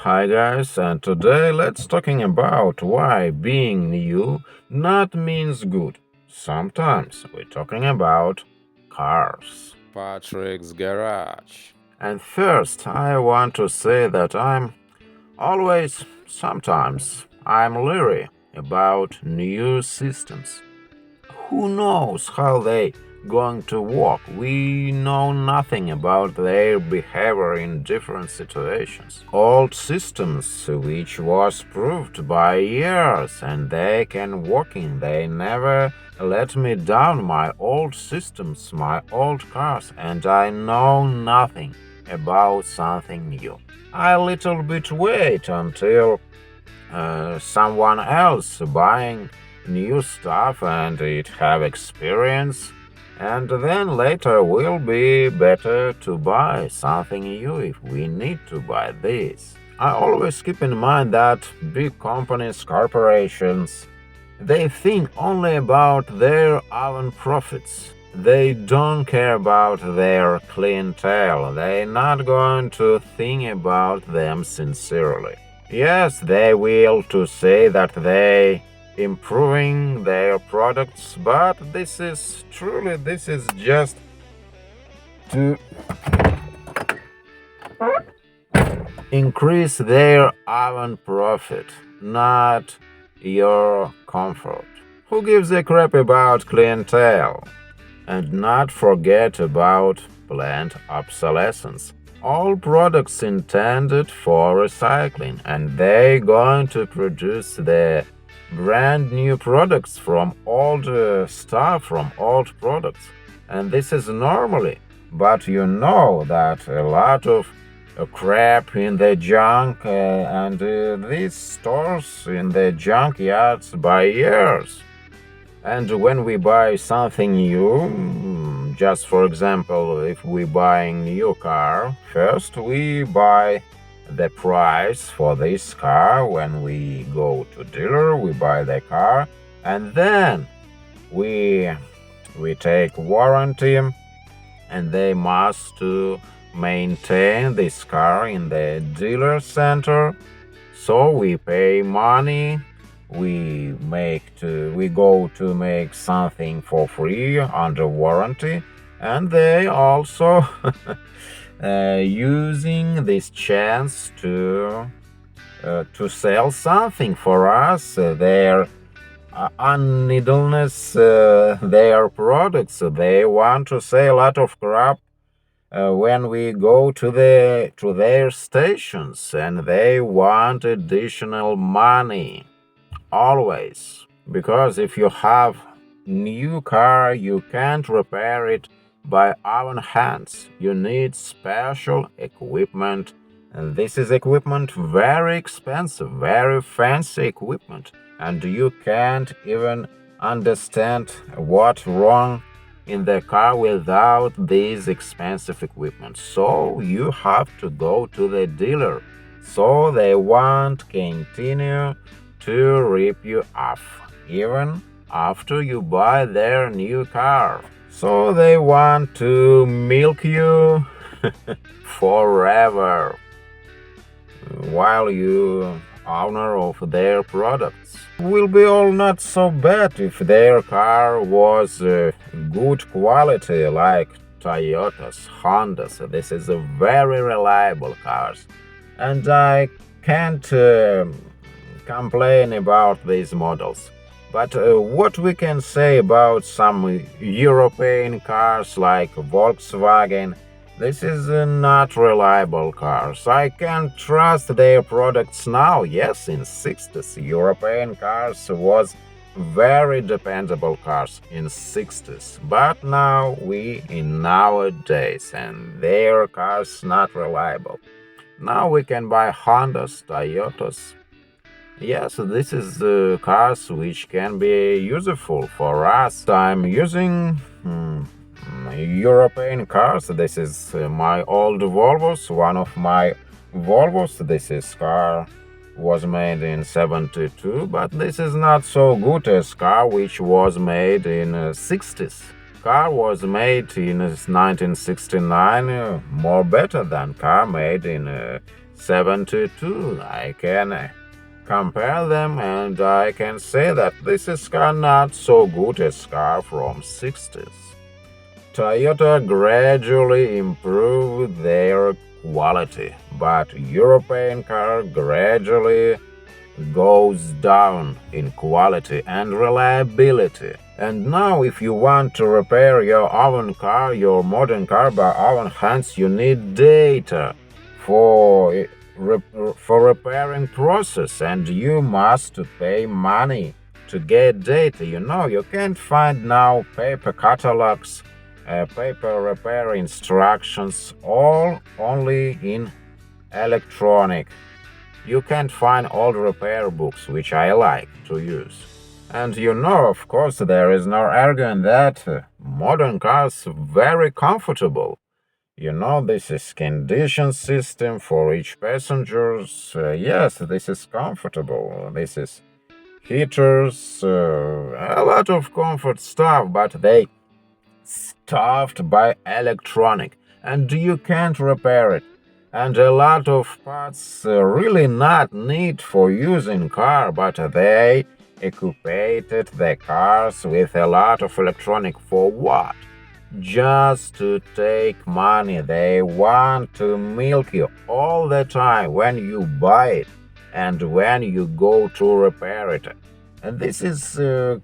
Hi guys, and today let's talking about why being new not means good. Sometimes we're talking about cars. Patrick's Garage. And first, I want to say that I'm leery about new systems. Who knows how they going to work? We know nothing about their behavior in different situations. Old systems which was proved by years and they can working. They never let me down my old systems, my old cars, and I know nothing about something new. I little bit wait until someone else buying new stuff and it have experience, and then later will be better to buy something new if we need to buy this. I always keep in mind that big companies, corporations, they think only about their own profits. They don't care about their clientele. They're not going to think about them sincerely. Yes, they will to say that they improving their products, but this is just to increase their own profit, not your comfort. Who gives a crap about clientele? And not forget about planned obsolescence. All products intended for recycling, and they going to produce the brand new products from old stuff from old products, and this is normally. But you know that a lot of crap in the junk, and these stores in the junkyards by years. And when we buy something new, just for example, if we buying new car, first we buy the price for this car. When we go to dealer, we buy the car, and then we we take warranty, and they must to maintain this car in the dealer center. So we pay money, we go to make something for free under warranty, and they also using this chance to sell something for us, their unidleness, their products. They want to say a lot of crap when we go to their stations, and they want additional money always, because if you have new car you can't repair it by own hands. You need special equipment, and this is equipment very expensive, very fancy equipment, and you can't even understand what's wrong in the car without this expensive equipment. So you have to go to the dealer, so they won't continue to rip you off, even after you buy their new car. So they want to milk you forever while you owner of their products. Will be all not so bad if their car was good quality like Toyotas, Hondas. This is a very reliable cars, and I can't complain about these models. But what we can say about some European cars like Volkswagen, this is not reliable cars. I can't trust their products now. Yes, in 60s, European cars was very dependable cars in 60s. But now we in nowadays, and their cars not reliable. Now we can buy Hondas, Toyotas. Yes, this is the cars which can be useful for us. I'm using European cars. This is my old Volvos, one of my Volvos. This is car was made in 72, but this is not so good as car which was made in 60s. Car was made in 1969, more better than car made in 72. I can compare them and I can say that this is car not so good as car from 60s. Toyota gradually improved their quality, but European car gradually goes down in quality and reliability. And now, if you want to repair your own car, your modern car by own hands, you need data for for repairing process, and you must pay money to get data. You can't find now paper catalogs, paper repair instructions, all only in electronic. You can't find old repair books, which I like to use. And of course, there is no arguing that modern cars very comfortable. This is condition system for each passengers. Yes, this is comfortable. This is heaters, a lot of comfort stuff, but they stuffed by electronic, and you can't repair it. And a lot of parts really not need for use in car, but they equipped the cars with a lot of electronic for what? Just to take money. They want to milk you all the time when you buy it and when you go to repair it. And this is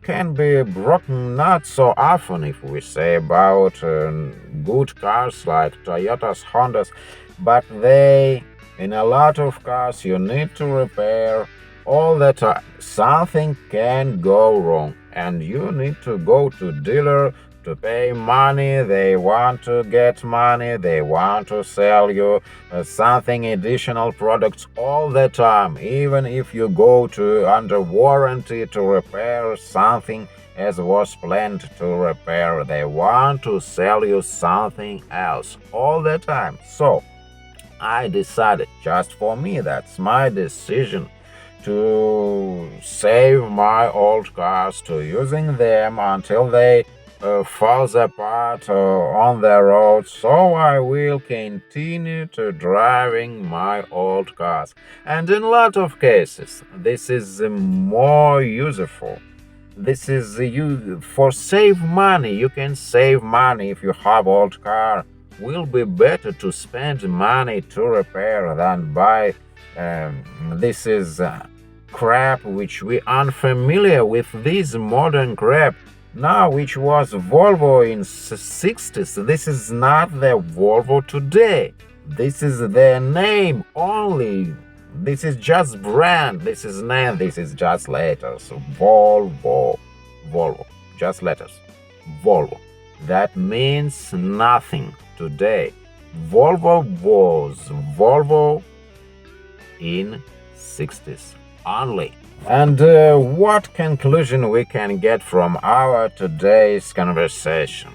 can be broken not so often if we say about good cars like Toyotas, Hondas, but they in a lot of cars you need to repair all the time. Something can go wrong, and you need to go to dealer to pay money. They want to get money. They want to sell you something additional products all the time. Even if you go to under warranty to repair something as was planned to repair, they want to sell you something else all the time. So I decided, just for me, that's my decision, to save my old cars, to using them until they falls apart on the road. So I will continue to driving my old cars. And in a lot of cases, this is more useful. This is you for save money. You can save money if you have old car. Will be better to spend money to repair than buy. This is crap which we unfamiliar with this modern crap now, which was Volvo in 60s. This is not the Volvo today. This is their name only. This is just brand. This is name. This is just letters. Volvo. Volvo. Just letters. Volvo. That means nothing today. Volvo was Volvo in 60s only. And what conclusion we can get from our today's conversation?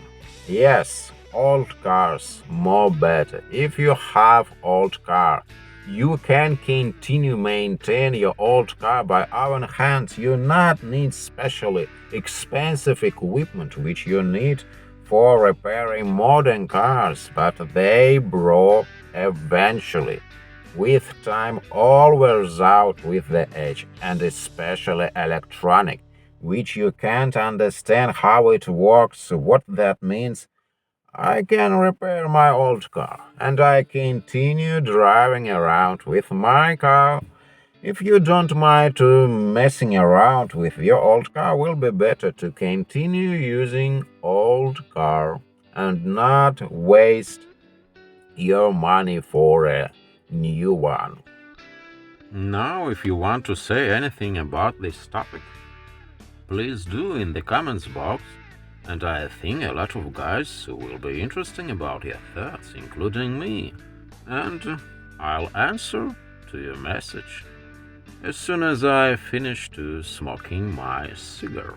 Yes, old cars more better. If you have old car, you can continue maintain your old car by own hands. You not need specially expensive equipment which you need for repairing modern cars, but they broke eventually. With time, all wears out with the age, and especially electronic, which you can't understand how it works, what that means. I can repair my old car, and I continue driving around with my car. If you don't mind to messing around with your old car, will be better to continue using old car and not waste your money for a new one. Now, if you want to say anything about this topic, please do in the comments box, and I think a lot of guys will be interested about your thoughts, including me, and I'll answer to your message as soon as I finish to smoking my cigar.